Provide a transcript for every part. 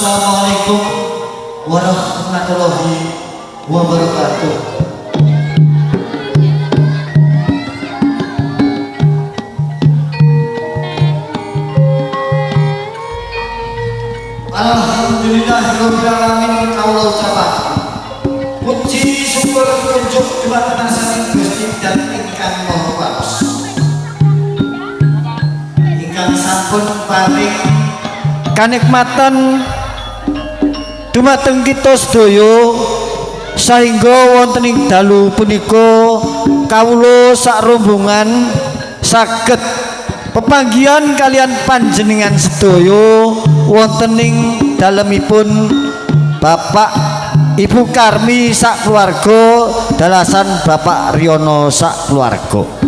Assalamualaikum warahmatullahi wabarakatuh. Alhamdulillahirabbil alamin kaula ucapaken puji syukur kunjuk dumateng saking Gusti dan ingkang Maha Kuwasa ingkang sampun paring kanikmatan dumateng kita sedaya sehingga wonten ing dalu punika kawula sak rombongan saged pepanggihan kalian panjenengan sedaya wonten ing dalemipun Bapak Ibu Karmi sak keluarga dalasan Bapak Riono sak keluarga.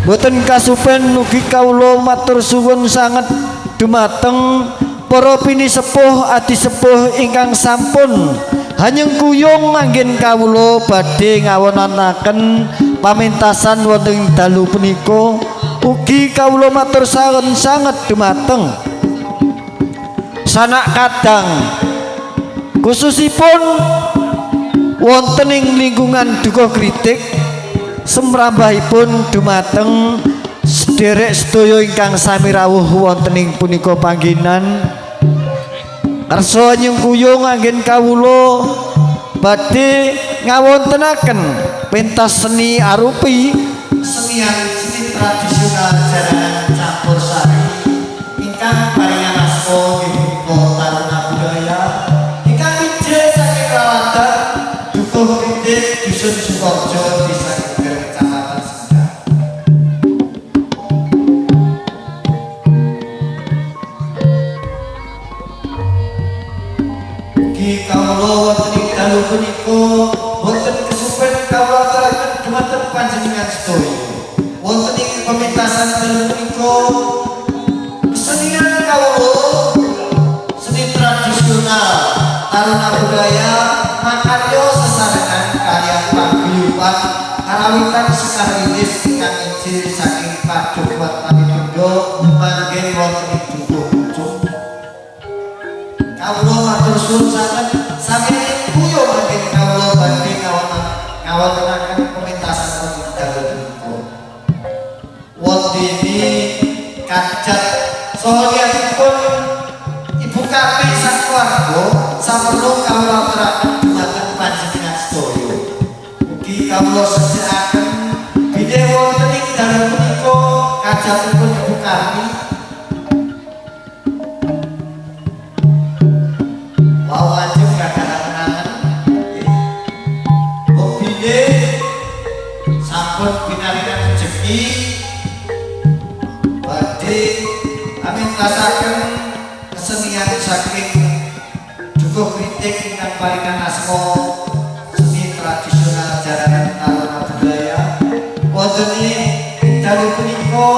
Boten kasupen ugi kawula matur suwun sanget dumateng para pinisepuh adi sepuh ingkang sampun hanyeng kuyung anggen kawula badhe ngawonanaken pamintasan wonten ing dalu punika. Ugi kawula matur sawun sanget dumateng sanak kadang khususipun wonten ing lingkungan Dukuh Kritik semrambahipun dumateng sederek sedaya ingkang sami rawuh wonten ing punika panggenan karsa nyungkuyung anggen kawula badhe ngawontenaken pentas seni arupi seni tradisional jaranan campursari ingkang paringan asma Ibu Taruna Budaya ingkang ijeh saking Rawatan Dukuh Kritik Dusun Sukorejo Desa Kecamatan Sendang. Ugi kawula wonten ing dalu punika wonten kesupen kawula aturaken dumateng panjenengan sedaya wonten ing pementasan dalu punika kesenian kawula seni tradisional Taruna Budaya makarya sesarengan kaliyan paguyuban karawitan sekar rilis ingkang injil saking Padukuhan Pamindoro manggen wonten ing Dukuh Pucuk. Kawula matur suwun sanget sami kuyung manggen kawula badhe ngawontenaken pementasan wonten dalu punika. Wondene kajat saha liyapun Ibu Karmi sak keluarga saperlu kawula aturaken dumateng panjenengan sedaya. Ugi kawula sejakaken bilih wonten ing dalu punika kajatipun Ibu Karmi wau ajeng gadahan kenangan nggih. Bilih sampun pinaringan rejeki badhe amintasaken kesenian saking Dukuh Kritik ingkang paringan asma seni tradisional jaranan Taruna Budaya wonten ing dalu punika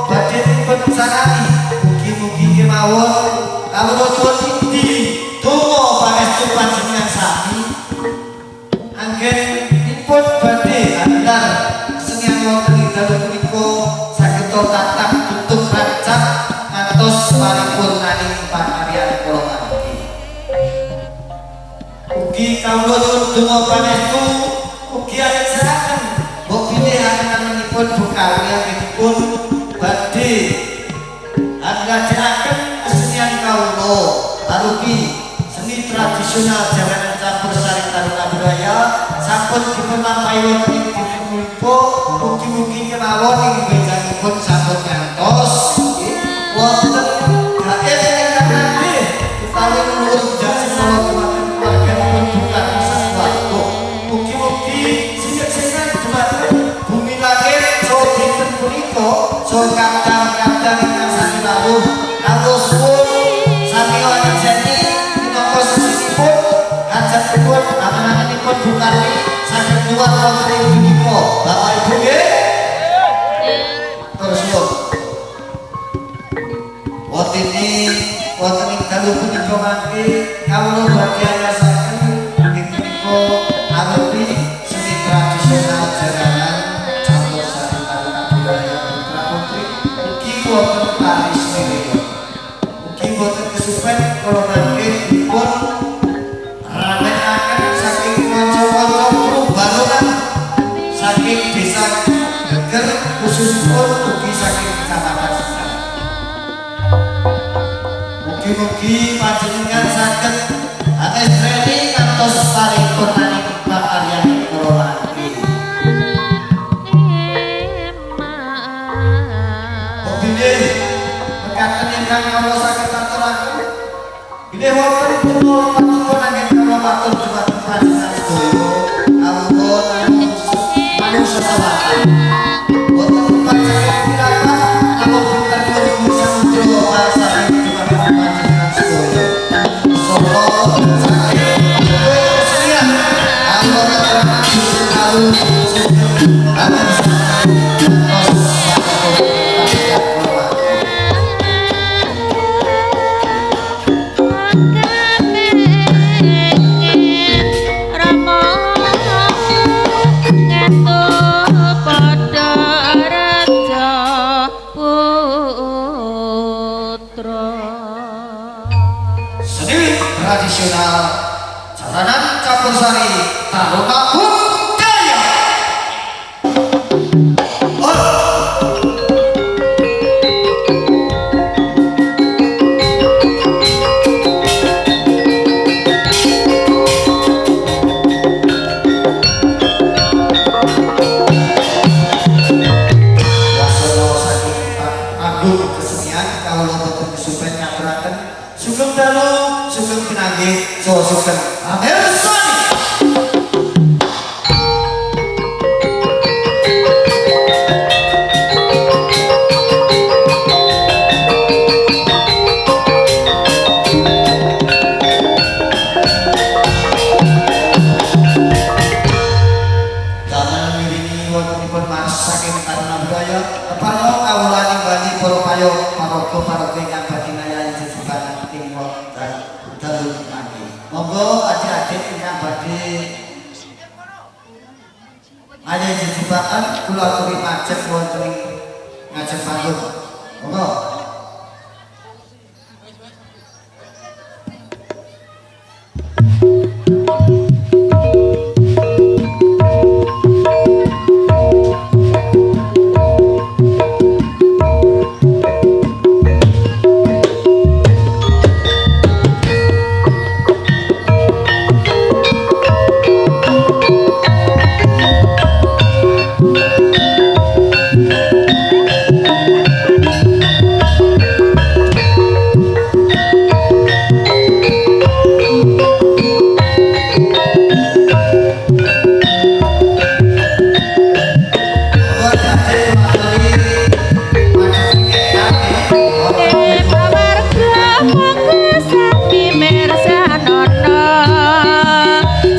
badhe dipun sanani. Mugi-mugi kemawon kawula nyuwun indi donga pangestu panjenengan sami anggen dipun badhe andhar kesenian wonten ing dalu punika saged tatap tutup rancak ngantos paripurnaning pakaryan kula nganti. Ugi kawula nyuwun donga pangestu ugi ajeng mbok bilih ananipun Bu Karmi anggenipun badhe ngajakaken kesenian kawula arupi seni tradisional jaranan campursari Taruna Budaya sampun dipun lampahi wonten ing dinten punika. Mugi-mugi kemawon ing benjanipun sampun ngantos wonten gaib ingkang nggih utawi nuwun jasa kula dumateng keluarganipun Bu Karmi sak keluarga. Mugi-mugi singget-singget dumateng bumi langit saha dinten punika saha kadang-kadang ingkang sami rawuh kawula suwun sami ngajeni minangka sesinipun hajatipun amananipun Bu Karmi saged nyuwun wonten ing punika. Bapak Ibu nggih terus suwun wonten ing dalu punika mangke kawula badhe ngasaken ing punika arupi seni tradisional khususipun ugi saking Kecamatan Sendang. Mugi-mugi panjenengan saged atestreni kantos paripurnaning pakaryan ngrolake. Bilih mekaten ingkang kawula saged aturaken. Bilih wonten putra panuwun anggen kawula matur dhumateng panjenengan sedaya kawula manungsa sawatan. Wonten panjenengan pirapat namung pinter nuwun samudra pasaring dhumateng panjenengan sedaya. Sapa saking kesenian kawula kawula tradisional jalanan campursari Taruna Budaya. Wasana saking agung kesenian kawula boten kesupen ngaturaken sugeng dalu sugeng pinanggih saha sugeng amirsani. Damel miringi wontenipun Mas saking Taruna Budaya kepareng kawula nimbali para payo paraga ingkang badhe ngayahi jejebakan ing wekdal dalu mangke. Monggo adik-adik ingkang badhe ngayahi jejebakan kula aturi majeng wonten ing ngajeng panggung. Monggo.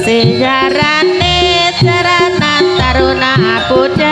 Sejarane Taruna Budaya